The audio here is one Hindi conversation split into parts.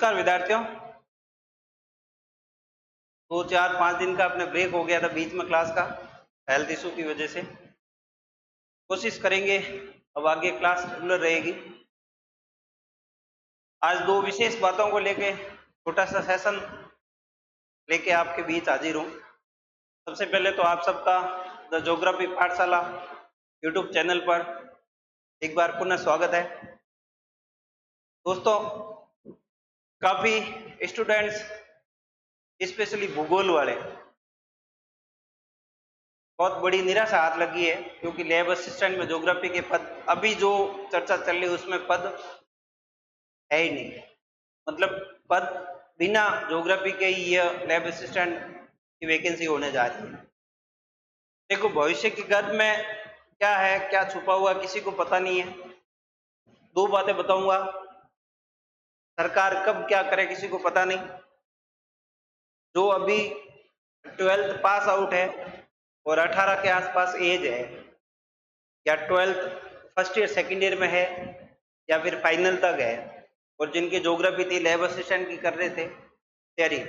नमस्कार विद्यार्थियों। 2 4 5 दिन का अपने ब्रेक हो गया था बीच में क्लास का, हेल्थ इशू की वजह से। कोशिश करेंगे अब आगे क्लास रेगुलर रहेगी। आज दो विशेष बातों को लेके छोटा सा सेशन लेके आपके बीच हाजिर हूँ। सबसे पहले तो आप सबका द ज्योग्राफी पाठशाला यूट्यूब चैनल पर एक बार पुनः स्वागत है। दोस्तों, काफी स्टूडेंट्स स्पेशली भूगोल वाले बहुत बड़ी निराशा हाथ लगी है, क्योंकि लैब असिस्टेंट में ज्योग्राफी के पद अभी जो चर्चा चल रही है उसमें पद है ही नहीं। मतलब पद बिना ज्योग्राफी के ही यह लैब असिस्टेंट की वैकेंसी होने जा रही है। देखो, भविष्य के गर्भ में क्या है, क्या छुपा हुआ किसी को पता नहीं है। दो बातें बताऊंगा। सरकार कब क्या करे किसी को पता नहीं। जो अभी 12th पास आउट है और 18 के आसपास एज है, या 12th first year second year में है, या फिर फाइनल तक है, और जिनकी ज्योग्राफी थी लैब असिस्टेंट की कर रहे थे तैयारी,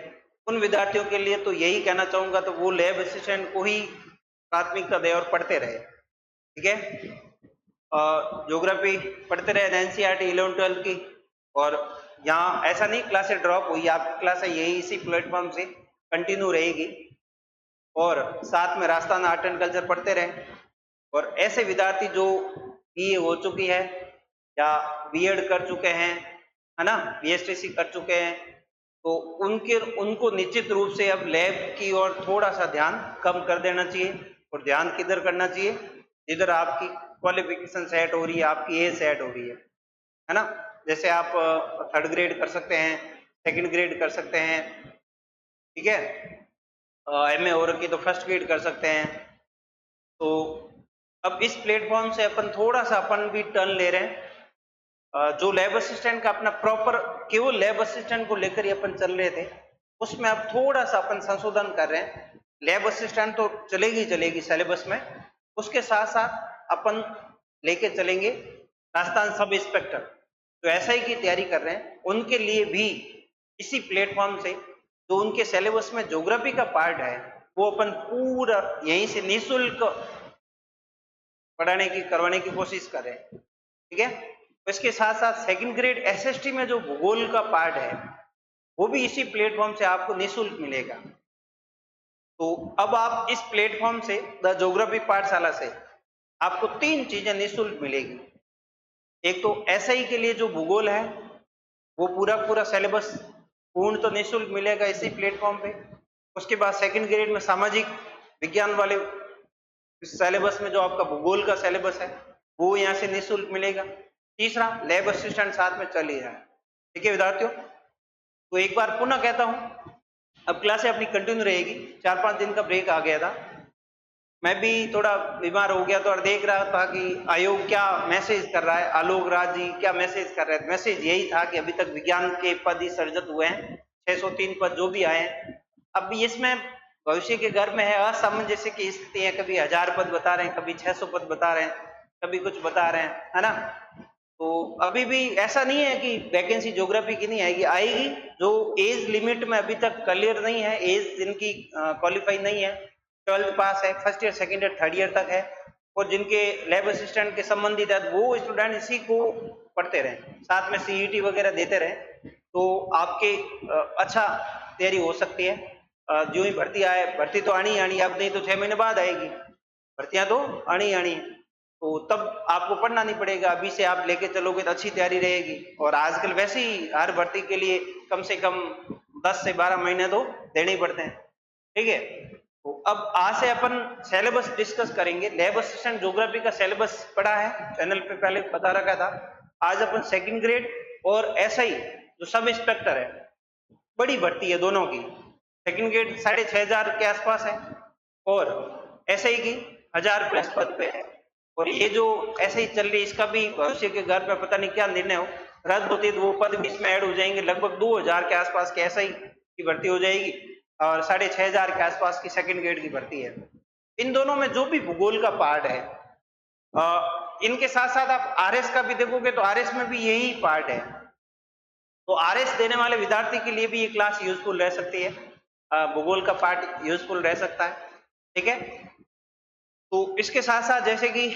उन विद्यार्थियों के लिए तो यही कहना चाहूंगा, तो वो लैब असिस्टेंट को ही प्राथमिकता दे और पढ़ते रहे। ठीक है, ज्योग्राफी पढ़ते रहे एनसीईआरटी 11 12 की। और यहाँ ऐसा नहीं क्लासेस ड्रॉप हुई, आपकी क्लास यही इसी प्लेटफॉर्म से कंटिन्यू रहेगी, और साथ में राजस्थान आर्ट एंड कल्चर पढ़ते रहे। और ऐसे विद्यार्थी जो बीए हो चुकी है या बीएड कर चुके हैं, है ना, बीएसटीसी कर चुके हैं, तो उनको निश्चित रूप से अब लैब की ओर थोड़ा सा ध्यान कम कर देना चाहिए, और ध्यान किधर करना चाहिए, जिधर आपकी क्वालिफिकेशन सेट हो रही है, आपकी एज सेट हो रही है ना। जैसे आप 3rd ग्रेड कर सकते हैं, 2nd ग्रेड कर सकते हैं, ठीक है, एमए हो रखी तो 1st ग्रेड कर सकते हैं। तो अब इस प्लेटफॉर्म से अपन थोड़ा सा अपन भी टर्न ले रहे हैं। जो लैब असिस्टेंट का अपना प्रॉपर केवल लैब असिस्टेंट को लेकर ही अपन चल रहे थे, उसमें अब थोड़ा सा अपन संशोधन कर रहे हैं। लैब असिस्टेंट तो चलेगी सिलेबस में, उसके साथ साथ अपन लेके चलेंगे राजस्थान सब इंस्पेक्टर, तो एसआई की तैयारी कर रहे हैं, उनके लिए भी इसी प्लेटफॉर्म से जो उनके सिलेबस में ज्योग्राफी का पार्ट है वो अपन पूरा यहीं से निःशुल्क पढ़ाने की करवाने की कोशिश कर रहे हैं। ठीक है, तो इसके साथ साथ 2nd ग्रेड एसएसटी में जो भूगोल का पार्ट है वो भी इसी प्लेटफॉर्म से आपको निःशुल्क मिलेगा। तो अब आप इस प्लेटफॉर्म से द ज्योग्राफी पाठशाला से आपको 3 चीजें निःशुल्क मिलेगी। एक तो एसआई के लिए जो भूगोल है वो पूरा सिलेबस पूर्ण तो निःशुल्क मिलेगा इसी प्लेटफॉर्म पे। उसके बाद 2nd ग्रेड में सामाजिक विज्ञान वाले सिलेबस में जो आपका भूगोल का सिलेबस है वो यहाँ से निःशुल्क मिलेगा। तीसरा, लैब असिस्टेंट साथ में चल ही रहा है। ठीक है विद्यार्थियों, तो एक बार पुनः कहता हूँ, अब क्लासें अपनी कंटिन्यू रहेगी। 4 5 दिन का ब्रेक आ गया था, मैं भी थोड़ा बीमार हो गया था, और देख रहा था कि आयोग क्या मैसेज कर रहा है, आलोक राज जी क्या मैसेज कर रहे हैं। मैसेज यही था कि अभी तक विज्ञान के पद ही सर्जित हुए हैं, 603 पद जो भी आए हैं। अब इसमें भविष्य के गर्भ में है असामंजस्य की स्थिति है, कभी 1000 पद बता रहे हैं, कभी 600 पद बता रहे हैं, कभी कुछ बता रहे हैं, है ना। तो अभी भी ऐसा नहीं है कि वैकेंसी ज्योग्राफी की नहीं आएगी, आएगी। जो एज लिमिट में अभी तक क्लियर नहीं है, एज जिनकी क्वालिफाई नहीं है, 12th पास है, 1st year 2nd year 3rd year तक है, और जिनके लैब असिस्टेंट के संबंधित है, वो स्टूडेंट इसी को पढ़ते रहे, साथ में सीईटी वगैरह देते रहे, तो आपके अच्छा तैयारी हो सकती है। जो ही भर्ती आए, भर्ती तो आनी आनी, अब नहीं तो 6 महीने बाद आएगी, भर्तियां तो आनी आनी, तो तब आपको पढ़ना नहीं पड़ेगा। अभी से आप लेके चलोगे तो अच्छी तैयारी रहेगी। और आजकल वैसे ही हर भर्ती के लिए कम से कम 10 से 12 महीने तो देने ही पड़ते हैं। ठीक है, तो अब आज से अपन सिलेबस डिस्कस करेंगे। लैब असिस्टेंट ज्योग्राफी का सिलेबस पढ़ा है, चैनल पे पहले बता रखा था। आज अपन 2nd ग्रेड और एसआई जो सब इंस्पेक्टर है, बड़ी भर्ती है दोनों की। 2nd ग्रेड 6500 के आसपास है, और एसआई की 1000 प्लस पद पे है। और ये जो ऐसे ही चल रही, इसका भी भविष्य के घर पे पता नहीं क्या निर्णय हो, रद्द होती तो वो पद भी इसमें ऐड हो जाएंगे। लगभग 2000 के आसपास के एसआई की भर्ती हो जाएगी, और 6500 के आसपास की 2nd ग्रेड की भर्ती है। इन दोनों में जो भी भूगोल का पार्ट है, इनके साथ साथ आप आरएस का भी देखोगे तो आरएस में भी यही पार्ट है। तो आरएस देने वाले विद्यार्थी के लिए भी ये क्लास यूजफुल रह सकती है, भूगोल का पार्ट यूजफुल रह सकता है। ठीक है, तो इसके साथ साथ जैसे कि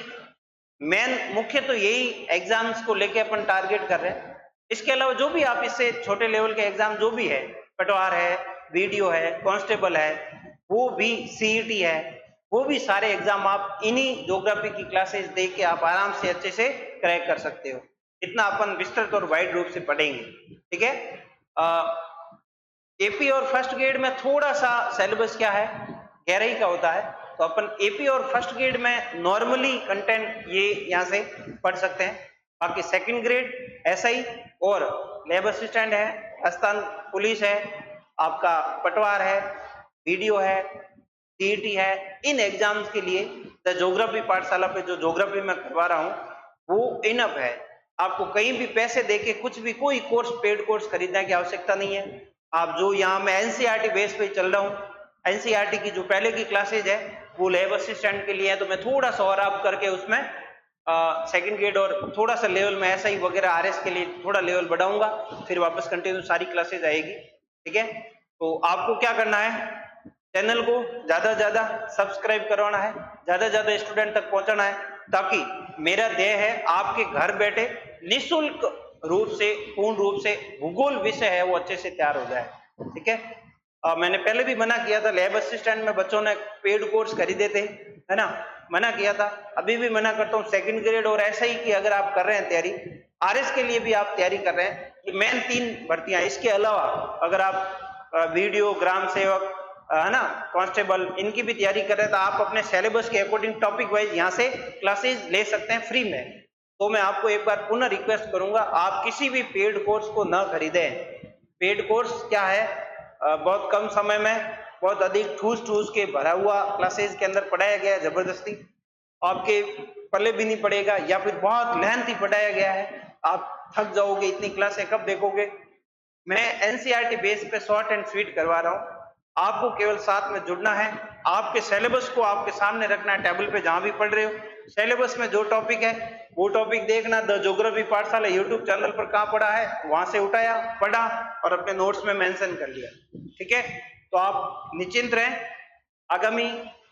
मेन मुख्य तो यही एग्जाम्स को लेके अपन टारगेट कर रहे हैं। इसके अलावा जो भी आप इससे छोटे लेवल के एग्जाम जो भी है, पटवार है, वीडियो है, कांस्टेबल है, वो भी सीईटी है, वो भी सारे एग्जाम आप इन्हीं ज्योग्राफी की क्लासेस देख के आप आराम से अच्छे से क्रैक कर सकते हो। इतना अपन विस्तृत और वाइड रूप से पढ़ेंगे। ठीक है, एपी और फर्स्ट ग्रेड में थोड़ा सा सिलेबस क्या है, गहराई का होता है, तो अपन एपी और फर्स्ट ग्रेड में नॉर्मली कंटेंट ये यहाँ से पढ़ सकते हैं। बाकी सेकंड ग्रेड एसआई और लेबर असिस्टेंट है, स्थान पुलिस है, आपका पटवार है, वीडियो है, सीईटी है, इन एग्जाम्स के लिए द ज्योग्राफी पाठशाला पे जो ज्योग्राफी में करवा रहा हूँ वो इनफ है। आपको कहीं भी पैसे देके कुछ भी कोई कोर्स पेड कोर्स खरीदने की आवश्यकता नहीं है। आप जो यहाँ मैं एनसीईआरटी बेस पे चल रहा हूँ, एनसीईआरटी की जो पहले की क्लासेज है वो लैब असिस्टेंट के लिए है, तो मैं थोड़ा सा और आप करके उसमें सेकंड ग्रेड और थोड़ा सा लेवल में एसआई वगैरह आरएस के लिए थोड़ा लेवल बढ़ाऊंगा, फिर वापस कंटिन्यू सारी क्लासेज आएगी। ठीक है, तो आपको क्या करना है, चैनल को ज्यादा से ज्यादा सब्सक्राइब करवाना है, ज्यादा से ज्यादा स्टूडेंट तक पहुंचाना है, ताकि मेरा ध्येय है आपके घर बैठे निःशुल्क रूप से पूर्ण रूप से भूगोल विषय है वो अच्छे से तैयार हो जाए। ठीक है, मैंने पहले भी मना किया था, लैब असिस्टेंट में बच्चों ने पेड कोर्स खरीदे थे, है ना, मना किया था, अभी भी मना करता हूँ। सेकंड ग्रेड और ऐसा ही की अगर आप कर रहे हैं तैयारी, आरएस के लिए भी आप तैयारी कर रहे हैं, ये मेन 3 भर्तियां। इसके अलावा अगर आप वीडियो, ग्राम सेवक, है ना, कांस्टेबल, इनकी भी तैयारी कर रहे हैं तो आप अपने सिलेबस के अकॉर्डिंग टॉपिक वाइज यहाँ से क्लासेज ले सकते हैं फ्री में। तो मैं आपको एक बार पुनः रिक्वेस्ट करूंगा, आप किसी भी पेड कोर्स को न खरीदें। पेड कोर्स क्या है, बहुत कम समय में बहुत अधिक ठूस ठूस के भरा हुआ क्लासेज के अंदर पढ़ाया गया है, जबरदस्ती आपके पल्ले भी नहीं पड़ेगा, या फिर बहुत लेंथी पढ़ाया गया है, आप थक जाओगे, इतनी क्लासें कब देखोगे। मैं एनसीईआरटी बेस पे शॉर्ट एंड स्वीट करवा रहा हूँ, आपको केवल साथ में जुड़ना है, आपके सिलेबस को आपके सामने रखना है, टेबल पे जहां भी पढ़ रहे हो सिलेबस में जो टॉपिक है वो टॉपिक देखना। द ज्योग्राफी पाठशाला यूट्यूब चैनल पर कहाँ पढ़ा है वहां से उठाया, पढ़ा और अपने नोट्स में मेंशन कर लिया। ठीक है, तो आप निश्चिंत रहें, आगामी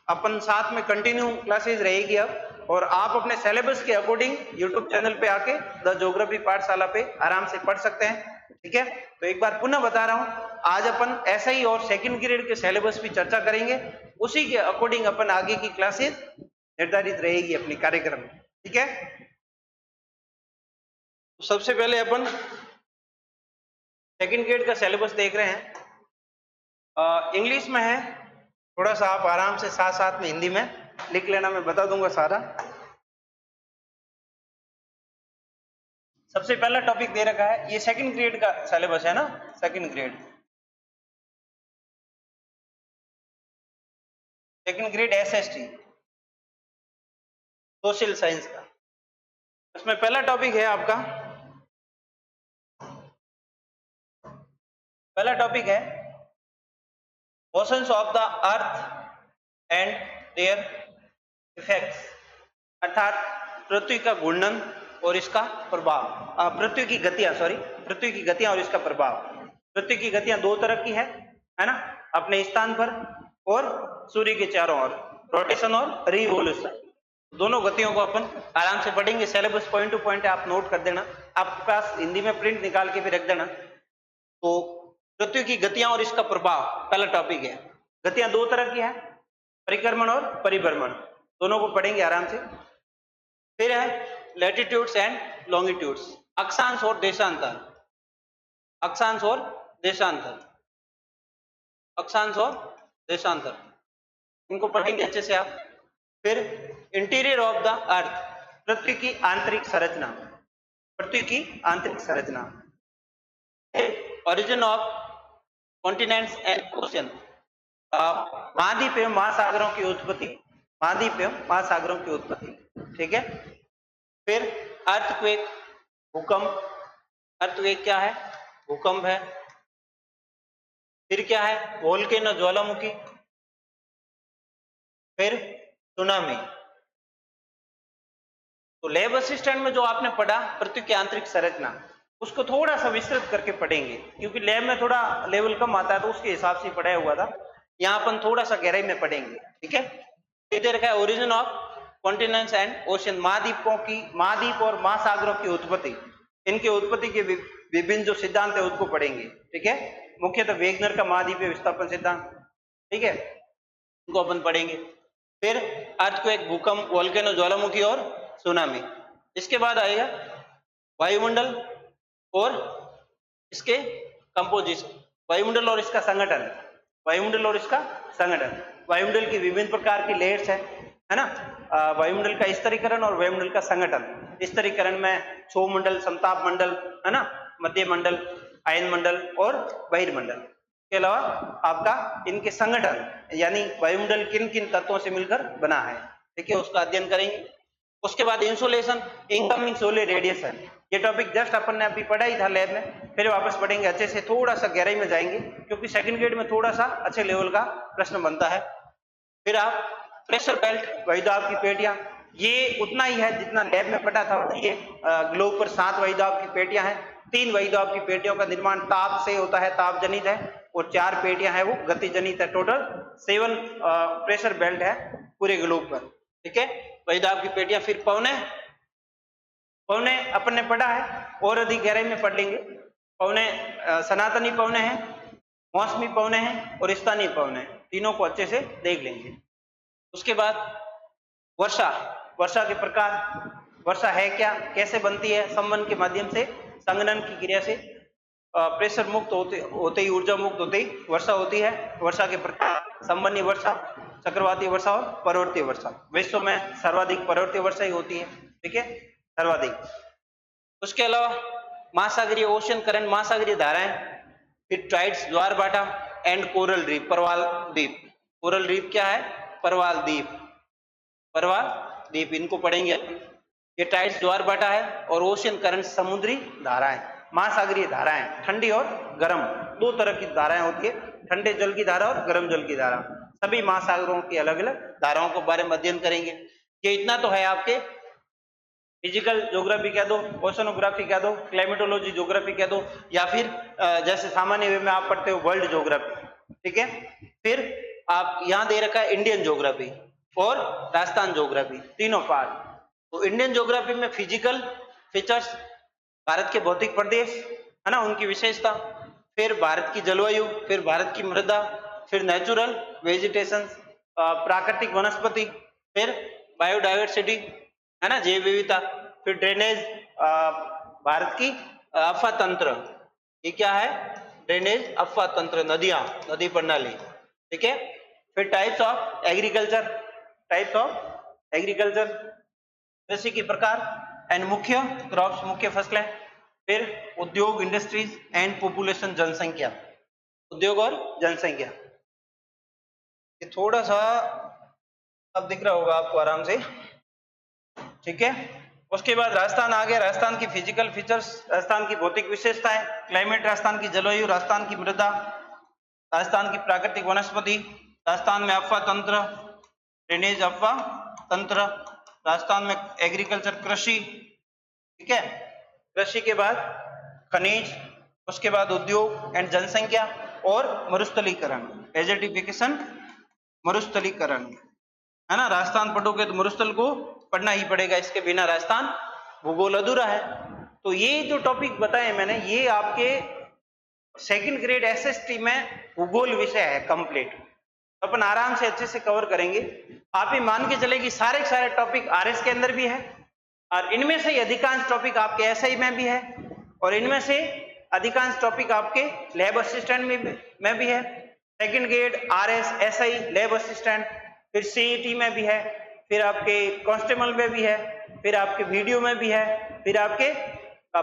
अपन साथ में कंटिन्यू क्लासेस रहेगी अब, और आप अपने सिलेबस के अकॉर्डिंग यूट्यूब चैनल पे आके द ज्योग्राफी पाठशाला पे आराम से पढ़ सकते हैं। ठीक है, तो एक बार पुनः बता रहा हूं, आज अपन एसआई और सेकंड ग्रेड के सिलेबस की चर्चा करेंगे, उसी के अकॉर्डिंग अपन आगे की क्लासेस निर्धारित रहेगी अपने कार्यक्रम में। ठीक है, तो सबसे पहले अपन सेकंड ग्रेड का सिलेबस देख रहे हैं, इंग्लिश में है, थोड़ा सा आप आराम से साथ साथ में हिंदी में लिख लेना, मैं बता दूंगा सारा। सबसे पहला टॉपिक दे रखा है, ये सेकंड ग्रेड का सिलेबस है ना, second grade SST social science का। इसमें पहला टॉपिक है आपका, पहला टॉपिक है motions of the earth and there effects, अर्थात पृथ्वी का घूर्णन और इसका प्रभाव, पृथ्वी की गतियां, सॉरी, पृथ्वी की गतियां और इसका प्रभाव। पृथ्वी की गतियां 2 तरह की है ना, अपने स्थान पर और सूर्य के चारों ओर, रोटेशन और रिवोल्यूशन, दोनों गतियों को अपन आराम से पढ़ेंगे। सिलेबस पॉइंट टू पॉइंट आप नोट कर देना, आपके पास हिंदी में प्रिंट निकाल के भी रख देना। तो पृथ्वी की गतियां और इसका प्रभाव पहला टॉपिक है। गतियां 2 तरह की है, परिक्रमण और परिभ्रमण, दोनों को पढ़ेंगे आराम से। फिर है लैटिट्यूड्स एंड लॉन्गिट्यूड्स, अक्षांश और देशांतर, अक्षांश और देशांतर, अक्षांश और देशांतर, इनको पढ़ेंगे अच्छे से आप। फिर इंटीरियर ऑफ द अर्थ, पृथ्वी की आंतरिक संरचना, पृथ्वी की आंतरिक संरचना। Origin of continents and ocean, महाद्वीप एवं महासागरों की उत्पत्ति, महाद्वीप एवं महासागरों की उत्पत्ति। ठीक है, फिर अर्थक्वेक, भूकंप, अर्थक्वेक क्या है, भूकंप है। फिर क्या है, वोल्केनो, ज्वालामुखी। फिर सुनामी। तो लैब असिस्टेंट में जो आपने पढ़ा पृथ्वी की आंतरिक संरचना, उसको थोड़ा सा विस्तृत करके पढ़ेंगे, क्योंकि लैब में थोड़ा लेवल कम आता है तो उसके हिसाब से पढ़ाया हुआ था। यहाँ अपन थोड़ा सा गहराई में पढ़ेंगे, ठीक है। ये दे रखा है origin of continents and ocean, महाद्वीपों की, महाद्वीप और महासागरों की उत्पत्ति, इनके उत्पत्ति के विभिन्न जो सिद्धांत है उसको पढ़ेंगे, ठीक है। मुख्यतः वेगनर का महाद्वीपीय विस्थापन सिद्धांत, ठीक है, उनको अपन पढ़ेंगे। फिर अर्थक्वेक, भूकंप, वोल्केनो, ज्वालामुखी और सुनामी। इसके बाद आएगा वायुमंडल और इसके कंपोजिशन, वायुमंडल और इसका संगठन, वायुमंडल और इसका संगठन, वायुमंडल की विभिन्न प्रकार की लेयर्स है ना, वायुमंडल का स्तरीकरण और वायुमंडल का संगठन। स्तरीकरण में क्षोभ मंडल, समताप मंडल, है ना, मध्य मंडल, आयन मंडल और बहिर्मंडल। के अलावा आपका इनके संगठन यानी वायुमंडल किन किन तत्वों से मिलकर बना है, ठीक है, उसका अध्ययन करेंगे। उसके बाद इंसुलेशन, इनकमिंग सोलर रेडिएशन, ये टॉपिक जस्ट अपन ने अभी पढ़ा ही था लैब में, फिर वापस पढ़ेंगे अच्छे से, थोड़ा सा गहराई में जाएंगे क्योंकि सेकंड ग्रेड में थोड़ा सा अच्छे लेवल का प्रश्न बनता है। फिर आप प्रेशर बेल्ट, वायुदाब की पेटियां, ये उतना ही है जितना लैब में पढ़ा था। ये ग्लोब पर 7 वायुदाब की पेटियां हैं, 3 वायुदाब की पेटियों का निर्माण ताप से होता है, ताप जनित है, और 4 पेटियां हैं वो गति जनित है। टोटल 7 प्रेशर बेल्ट है पूरे ग्लोब पर, ठीक है, वायुदाब की पेटियां। फिर पवने, पवने अपन ने पढ़ा है और अधिक गहराई में पढ़ लेंगे। पवने सनातनी पवने हैं, मौसमी पवने हैं और स्थानीय पवने हैं, तीनों को अच्छे से देख लेंगे। उसके बाद वर्षा, वर्षा के प्रकार, वर्षा है क्या, कैसे बनती है, संवहन के माध्यम से, संघनन की क्रिया से, प्रेशर मुक्त होते ही, ऊर्जा मुक्त होते ही वर्षा होती है। वर्षा के प्रकार, संवहनीय वर्षा, चक्रवाती वर्षा और पर्वतीय वर्षा। विश्व में सर्वाधिक पर्वतीय वर्षा ही होती है, ठीक है, सर्वाधिक। उसके अलावा महासागरीय, ओशन करंट, महासागरीय धाराएं, फिर टाइड्स, ज्वारभाटा एंड कोरल रीफ, परवाल द्वीप। कोरल रीफ क्या है, परवाल द्वीप, परवाल द्वीप, इनको पढ़ेंगे। ये टाइड्स, ज्वारभाटा है, और ओशन करंट समुद्री धाराएं, महासागरीय धाराएं, ठंडी और गर्म, 2 तरह की धाराएं होती है, ठंडे जल की धारा और गर्म जल की धारा। सभी महासागरों की अलग अलग धाराओं के बारे में अध्ययन करेंगे। ये इतना तो है आपके फिजिकल ज्योग्राफी कह दो, ओशनोग्राफी कह दो, क्लाइमेटोलॉजी ज्योग्राफी कह दो, या फिर जैसे सामान्य वे में आप पढ़ते हो वर्ल्ड ज्योग्राफी, ठीक है। फिर आप यहाँ दे रखा है इंडियन ज्योग्राफी और राजस्थान ज्योग्राफी, तीनों पार्ट। तो इंडियन ज्योग्राफी में फिजिकल फीचर्स, भारत के भौतिक प्रदेश, है ना, उनकी विशेषता, फिर भारत की जलवायु, फिर भारत की मृदा, फिर नेचुरल वेजिटेशन, प्राकृतिक वनस्पति, फिर बायोडाइवर्सिटी, है ना, जैव विविधता, फिर ड्रेनेज, भारत की अफवाह तंत्र, ये क्या है, ड्रेनेज अफवाह तंत्र, नदियां, नदी प्रणाली, ठीक है। फिर types of agriculture, types of agriculture, कृषि के प्रकार एंड मुख्य क्रॉप्स, मुख्य फसलें। फिर उद्योग, इंडस्ट्रीज एंड पॉपुलेशन, जनसंख्या, उद्योग और जनसंख्या। ये थोड़ा सा अब दिख रहा होगा आपको आराम से, ठीक है। उसके बाद राजस्थान आ गया, राजस्थान की फिजिकल फीचर्स, राजस्थान की भौतिक विशेषताएं, क्लाइमेट, राजस्थान की जलवायु, राजस्थान की मृदा, राजस्थान की प्राकृतिक वनस्पति, राजस्थान में अफवाह तंत्र, ड्रेनेज अफवाह तंत्र, राजस्थान में एग्रीकल्चर, कृषि, ठीक है, कृषि के बाद खनिज, उसके बाद उद्योग एंड जनसंख्या और मरुस्थलीकरण, एजेटिफिकेशन, मरुस्थलीकरण, है ना। राजस्थान पढ़ोगे तो मरुस्थल को पढ़ना ही पड़ेगा, इसके बिना राजस्थान भूगोल अधूरा है। तो ये जो टॉपिक बताए मैंने, ये आपके सेकंड ग्रेड एसएसटी में भूगोल विषय है कंप्लीट, अपन आराम से अच्छे से कवर करेंगे। आप ही मान के चले कि सारे के सारे टॉपिक आरएस के अंदर भी है, और इनमें से अधिकांश टॉपिक आपके एसआई में भी है, और इनमें से अधिकांश टॉपिक आपके लैब असिस्टेंट में भी है। Second grade RS, SI, lab assistant, फिर सीईटी में भी है, फिर आपके कांस्टेबल में भी है, फिर आपके वीडियो में भी है, फिर आपके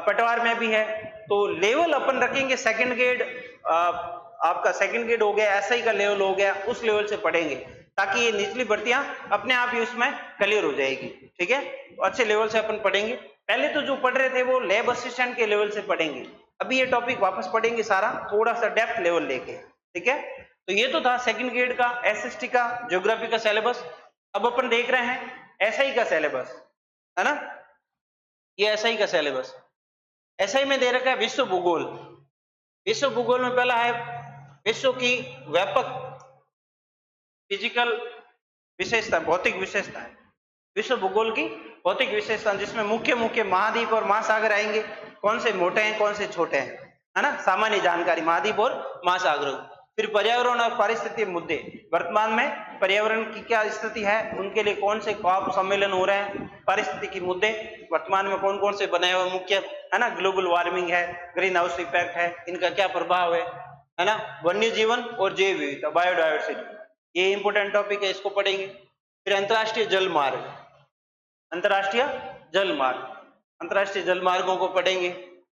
पटवार में भी है। तो लेवल अपन रखेंगे सेकंड ग्रेड, आपका सेकंड ग्रेड हो गया, एसआई का लेवल हो गया, उस लेवल से पढ़ेंगे ताकि ये निचली भर्तियां अपने आप ही उसमें क्लियर हो जाएगी, ठीक है। तो अच्छे लेवल से अपन पढ़ेंगे। पहले तो जो पढ़ रहे थे वो लैब असिस्टेंट के लेवल से पढ़ेंगे, अभी ये टॉपिक वापस पढ़ेंगे सारा थोड़ा सा डेप्थ लेवल लेके, ठीक है। तो ये तो था सेकंड ग्रेड का एसएसटी का ज्योग्राफी का सिलेबस। अब अपन देख रहे हैं एसआई का सिलेबस, है ना, ये एसआई का सिलेबस। एसआई में दे रखा है विश्व भूगोल। विश्व भूगोल में पहला है विश्व की व्यापक फिजिकल विशेषता, भौतिक विशेषता है। विश्व भूगोल की भौतिक विशेषता जिसमें मुख्य मुख्य महाद्वीप और महासागर आएंगे, कौन से मोटे हैं कौन से छोटे हैं, है ना, सामान्य जानकारी महाद्वीप और महासागरों। फिर पर्यावरण और पारिस्थितिक मुद्दे, वर्तमान में पर्यावरण की क्या स्थिति है, उनके लिए कौन से कॉप सम्मेलन हो रहे हैं, पारिस्थितिकी मुद्दे वर्तमान में कौन कौन से बनाए हुए मुख्य, है ना, ग्लोबल वार्मिंग है, ग्रीन हाउस इफेक्ट है, इनका क्या प्रभाव है ना, वन्य जीवन और जैव विविधता, बायोडायवर्सिटी, ये इंपोर्टेंट टॉपिक है, इसको पढ़ेंगे। फिर अंतरराष्ट्रीय जल मार्ग, अंतरराष्ट्रीय जल मार्ग, अंतरराष्ट्रीय जल मार्गों को पढ़ेंगे।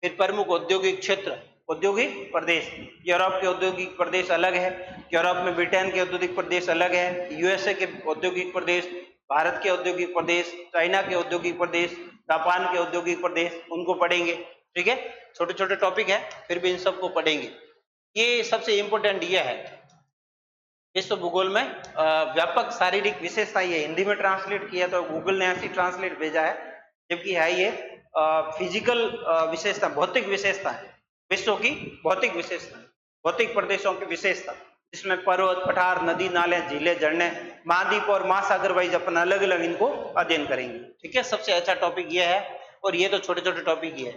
फिर प्रमुख औद्योगिक क्षेत्र, औद्योगिक प्रदेश, यूरोप के औद्योगिक प्रदेश अलग है, यूरोप में ब्रिटेन के औद्योगिक प्रदेश अलग है, यूएसए के औद्योगिक प्रदेश, भारत के औद्योगिक प्रदेश, चाइना के औद्योगिक प्रदेश, जापान के औद्योगिक प्रदेश, उनको पढ़ेंगे। ठीक है, छोटे छोटे टॉपिक है, फिर भी इन सबको पढ़ेंगे। ये सबसे इंपॉर्टेंट ये है विश्व भूगोल में व्यापक शारीरिक विशेषता, ये हिंदी में ट्रांसलेट किया तो गूगल ने ऐसी ट्रांसलेट भेजा है, जबकि है ये फिजिकल विशेषता, भौतिक विशेषता है, विश्व की भौतिक विशेषता, भौतिक प्रदेशों की विशेषता, जिसमें पर्वत, पठार, नदी, नाले, झीलें, झरने, महाद्वीप और महासागर वाइज अपन अलग अलग इनको अध्ययन करेंगे। ठीक है, सबसे अच्छा टॉपिक ये है, और ये तो छोटे छोटे टॉपिक ही है।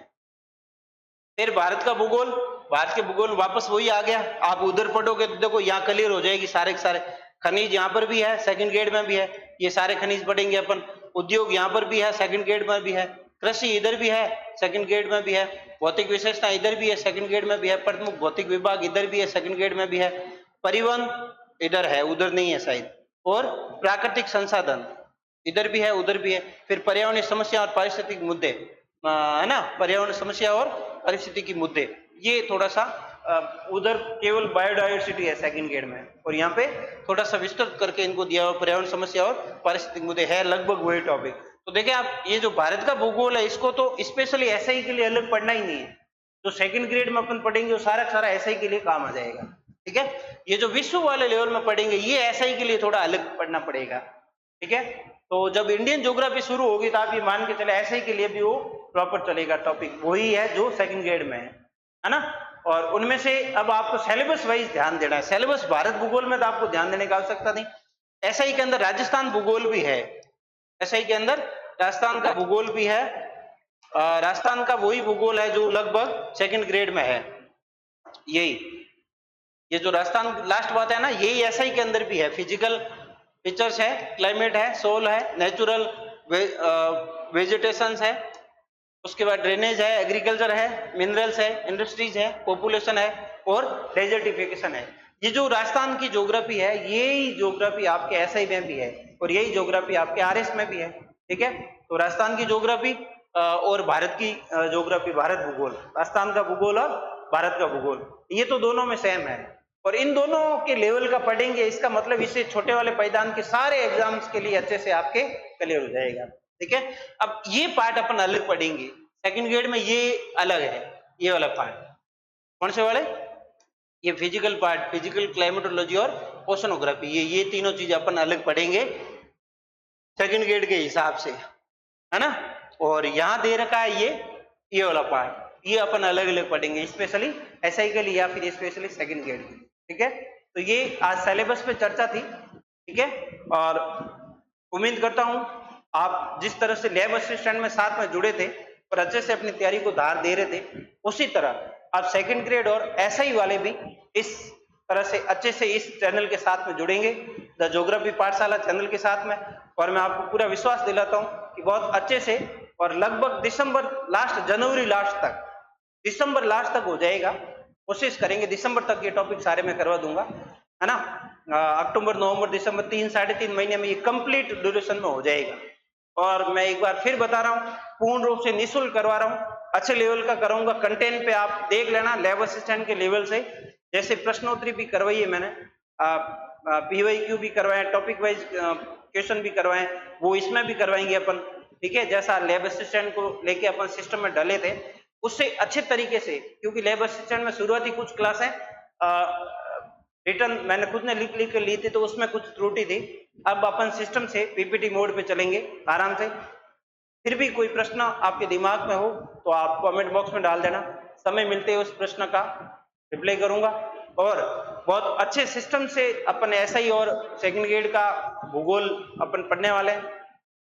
फिर भारत का भूगोल, भारत के भूगोल वापस वही आ गया, आप उधर पढ़ोगे तो देखो यहाँ क्लियर हो जाएगी, सारे के सारे खनिज यहाँ पर भी है, सेकंड ग्रेड में भी है, ये सारे खनिज पढ़ेंगे अपन। उद्योग यहाँ पर भी है, सेकंड ग्रेड में भी है। कृषि इधर भी है, सेकंड ग्रेड में भी है। भौतिक विशेषता इधर भी है, सेकंड ग्रेड में भी है। प्रमुख भौतिक विभाग इधर भी है, सेकंड ग्रेड में भी है। परिवहन इधर है, उधर नहीं है शायद। और प्राकृतिक संसाधन इधर भी है, उधर भी है। फिर पर्यावरणीय समस्या और पारिस्थितिक मुद्दे, है ना, पर्यावरण समस्या और पारिस्थितिकी मुद्दे, ये थोड़ा सा उधर केवल बायोडायवर्सिटी है सेकंड ग्रेड में, और यहाँ पे थोड़ा सा विस्तृत करके इनको दिया हुआ पर्यावरण समस्या और पारिस्थितिक मुद्दे है, लगभग वही टॉपिक। तो देखिए आप, ये जो भारत का भूगोल है इसको तो स्पेशली एसआई के लिए अलग पढ़ना ही नहीं है, जो सेकंड ग्रेड में अपन पढ़ेंगे वो सारा सारा एसआई के लिए काम आ जाएगा। ठीक है, ये जो विश्व वाले लेवल में पढ़ेंगे ये एसआई के लिए थोड़ा अलग पढ़ना पड़ेगा। ठीक है, तो जब इंडियन ज्योग्राफी शुरू होगी तो आप ये मान के चले एसआई के लिए भी वो प्रॉपर चलेगा, टॉपिक वही है जो सेकंड ग्रेड में है ना। और उनमें से अब आपको सिलेबस वाइज ध्यान देना है। सिलेबस भारत भूगोल में तो आपको ध्यान देने की आवश्यकता नहीं, एसआई के अंदर राजस्थान भूगोल भी है, एसआई के अंदर राजस्थान का भूगोल भी है। राजस्थान का वही भूगोल है जो लगभग सेकंड ग्रेड में है, यही ये जो राजस्थान लास्ट बात है ना, यही एसआई के अंदर भी है। फिजिकल फीचर्स है, क्लाइमेट है, सोल है, नेचुरल वेजिटेशंस है, उसके बाद ड्रेनेज है, एग्रीकल्चर है, मिनरल्स है, इंडस्ट्रीज है, पॉपुलेशन है और डेजर्टिफिकेशन है। ये जो राजस्थान की ज्योग्राफी है यही ज्योग्राफी आपके एसआई में भी है और यही ज्योग्राफी आपके आरएस में भी है। ठीक है, तो राजस्थान की ज्योग्राफी और भारत की ज्योग्राफी, भारत भूगोल, राजस्थान का भूगोल और भारत का भूगोल, ये तो दोनों में सेम है और इन दोनों के लेवल का पढ़ेंगे, इसका मतलब इससे छोटे वाले पायदान के सारे एग्जाम्स के लिए अच्छे से आपके क्लियर हो जाएगा। ठीक है, अब ये पार्ट अपन अलग पढ़ेंगे, सेकंड ग्रेड में ये अलग है, ये वाला पार्ट। कौन से वाले? ये फिजिकल पार्ट, फिजिकल, क्लाइमेटोलॉजी और ओशनोग्राफी, ये तीनों चीज अपन अलग पढ़ेंगे सेकंड ग्रेड के हिसाब से, है ना। और यहाँ दे रखा है ये वाला पार्ट, ये अपन अलग अलग पढ़ेंगे, स्पेशली एसआई के लिए या फिर स्पेशली सेकंड ग्रेड के लिए। ठीक है, तो ये आज सिलेबस पे चर्चा थी। ठीक है, और उम्मीद करता हूं आप जिस तरह से लैब असिस्टेंट में साथ में जुड़े थे और अच्छे से अपनी तैयारी को धार दे रहे थे, उसी तरह आप सेकंड ग्रेड और एसआई वाले भी इस तरह से अच्छे से इस चैनल के साथ में जुड़ेंगे, द ज्योग्राफी पाठशाला चैनल के साथ में। और मैं आपको पूरा विश्वास दिलाता हूं कि बहुत अच्छे से और लगभग दिसंबर लास्ट, जनवरी लास्ट तक, दिसंबर लास्ट तक हो जाएगा। कोशिश करेंगे दिसंबर तक ये टॉपिक सारे मैं करवा दूंगा, है ना। अक्टूबर, नवंबर, दिसंबर 3-3.5 महीने में ये कंप्लीट ड्यूरेशन में हो जाएगा। और मैं एक बार फिर बता रहा हूँ, पूर्ण रूप से निःशुल्क करवा रहा हूँ, अच्छे लेवल का कराऊंगा। कंटेंट पे आप देख लेना लैब असिस्टेंट के लेवल से, जैसे प्रश्नोत्तरी भी करवाई है मैंने, पीवाईक्यू भी करवाए, टॉपिक वाइज क्वेश्चन भी करवाए, वो इसमें भी करवाएंगे अपन। ठीक है, जैसा लैब असिस्टेंट को लेके अपन सिस्टम में डाले थे उससे अच्छे तरीके से, क्योंकि लैब असिस्टेंट में शुरुआती कुछ क्लासें रिटर्न मैंने खुद ने लिख के ली थी तो उसमें कुछ त्रुटि थी। अब अपन सिस्टम से पीपीटी मोड पे चलेंगे आराम से, फिर भी कोई प्रश्न आपके दिमाग में हो तो आप कमेंट बॉक्स में डाल देना, समय मिलते ही उस प्रश्न का रिप्लाई करूंगा। और बहुत अच्छे सिस्टम से अपन एसआई और सेकंड ग्रेड का भूगोल अपन पढ़ने वाले हैं,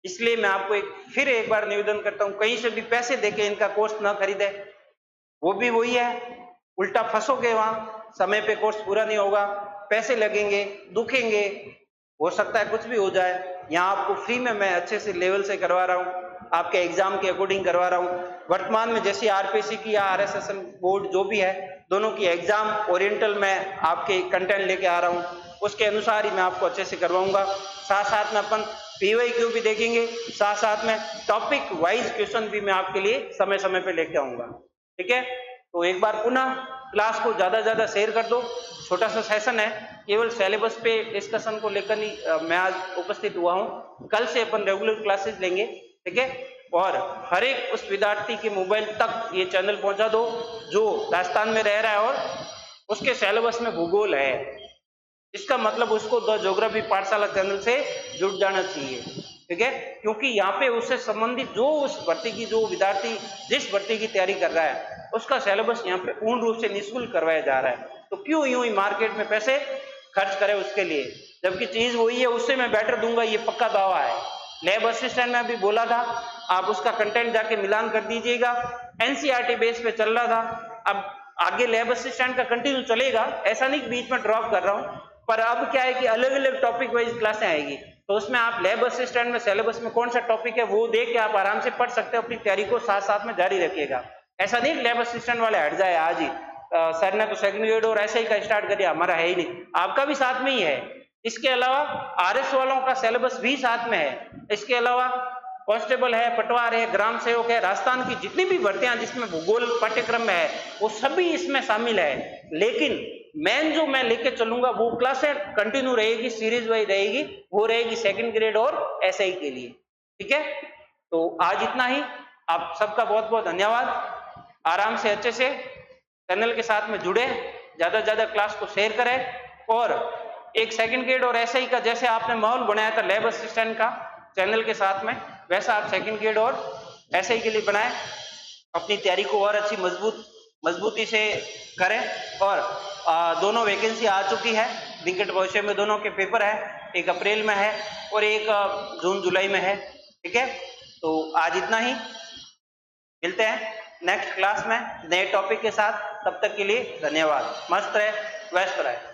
इसलिए मैं आपको फिर एक बार निवेदन करता हूं, कहीं से भी पैसे देके इनका कोर्स ना खरीदे, वो भी वही है, उल्टा फंसोगे वहां, समय पे कोर्स पूरा नहीं होगा, पैसे लगेंगे, दुखेंगे, हो सकता है कुछ भी हो जाए। यहाँ आपको फ्री में मैं अच्छे से लेवल से करवा रहा हूँ, आपके एग्जाम के अकॉर्डिंग करवा रहा हूँ। वर्तमान में जैसे आरपीसी की या आरएसएस बोर्ड जो भी है, दोनों की एग्जाम ओरिएंटल में आपके कंटेंट लेके आ रहा हूँ, उसके अनुसार ही मैं आपको अच्छे से करवाऊंगा। साथ साथ में अपन पीवाईक्यू भी देखेंगे, साथ साथ में टॉपिक वाइज क्वेश्चन भी मैं आपके लिए समय समय पे लेके आऊंगा। ठीक है, तो एक बार पुनः क्लास को ज्यादा शेयर कर दो। छोटा सा सेशन है, केवल सिलेबस पे डिस्कशन को लेकर ही मैं आज उपस्थित हुआ हूँ। कल से अपन रेगुलर क्लासेस लेंगे। ठीक है, और हर एक उस विद्यार्थी के मोबाइल तक ये चैनल पहुंचा दो जो राजस्थान में रह रहा है और उसके सिलेबस में भूगोल है। इसका मतलब उसको द ज्योग्राफी पाठशाला चैनल से जुड़ जाना चाहिए। ठीक है, क्योंकि यहाँ पे उससे संबंधित जो उस भर्ती की, जो विद्यार्थी जिस भर्ती की तैयारी कर रहा है, उसका सिलेबस यहाँ पे पूर्ण रूप से निःशुल्क करवाया जा रहा है। तो क्यों यूं ही मार्केट में पैसे खर्च करे उसके लिए, जबकि चीज वही है, उससे मैं बेटर दूंगा, ये पक्का दावा है। लैब असिस्टेंट में अभी बोला था, आप उसका कंटेंट जाके मिलान कर दीजिएगा, एनसीईआरटी बेस पे चल रहा था, अब आगे लैब असिस्टेंट का कंटिन्यू चलेगा, ऐसा नहीं बीच में ड्रॉप कर रहा हूं, पर अब क्या है कि अलग अलग टॉपिक वाइज क्लासें आएगी, तो उसमें आप लैब असिस्टेंट में सिलेबस में कौन सा टॉपिक है वो देख के आप आराम से पढ़ सकते हो, अपनी तैयारी को साथ साथ में जारी रखिएगा। ऐसा नहीं लैब असिस्टेंट वाले हट जाए आज ही, सर ने तो सेकंड ग्रेड और ऐसे ही का स्टार्ट कर दिया, हमारा है ही नहीं, आपका भी साथ में ही है। इसके अलावा आरएस वालों का सिलेबस भी साथ में है। इसके अलावा कांस्टेबल है, पटवार है, ग्राम सेवक है, राजस्थान की जितनी भी भर्तियां जिसमें भूगोल पाठ्यक्रम में है वो सभी इसमें शामिल है। लेकिन मेन जो मैं लेके चलूंगा वो क्लासें कंटिन्यू रहेगी, सीरीज वाइज रहेगी, वो रहेगी सेकंड ग्रेड और एसआई के लिए। ठीक है, तो आज इतना ही। आप सबका बहुत बहुत धन्यवाद। आराम से अच्छे से चैनल के साथ में जुड़े, ज्यादा से ज्यादा क्लास को शेयर करें, और एक सेकंड ग्रेड और एसआई का जैसे आपने माहौल बनाया था लैब असिस्टेंट का चैनल के साथ में, वैसा आप सेकंड ग्रेड और एसआई के लिए बनाएं। अपनी तैयारी को और अच्छी मजबूती से करें। और दोनों वैकेंसी आ चुकी है, निकट भविष्य में दोनों के पेपर है, एक अप्रैल में है और एक जून जुलाई में है। ठीक है, तो आज इतना ही, मिलते हैं नेक्स्ट क्लास में नए टॉपिक के साथ। तब तक के लिए धन्यवाद। मस्त रहे, व्यस्त रहे।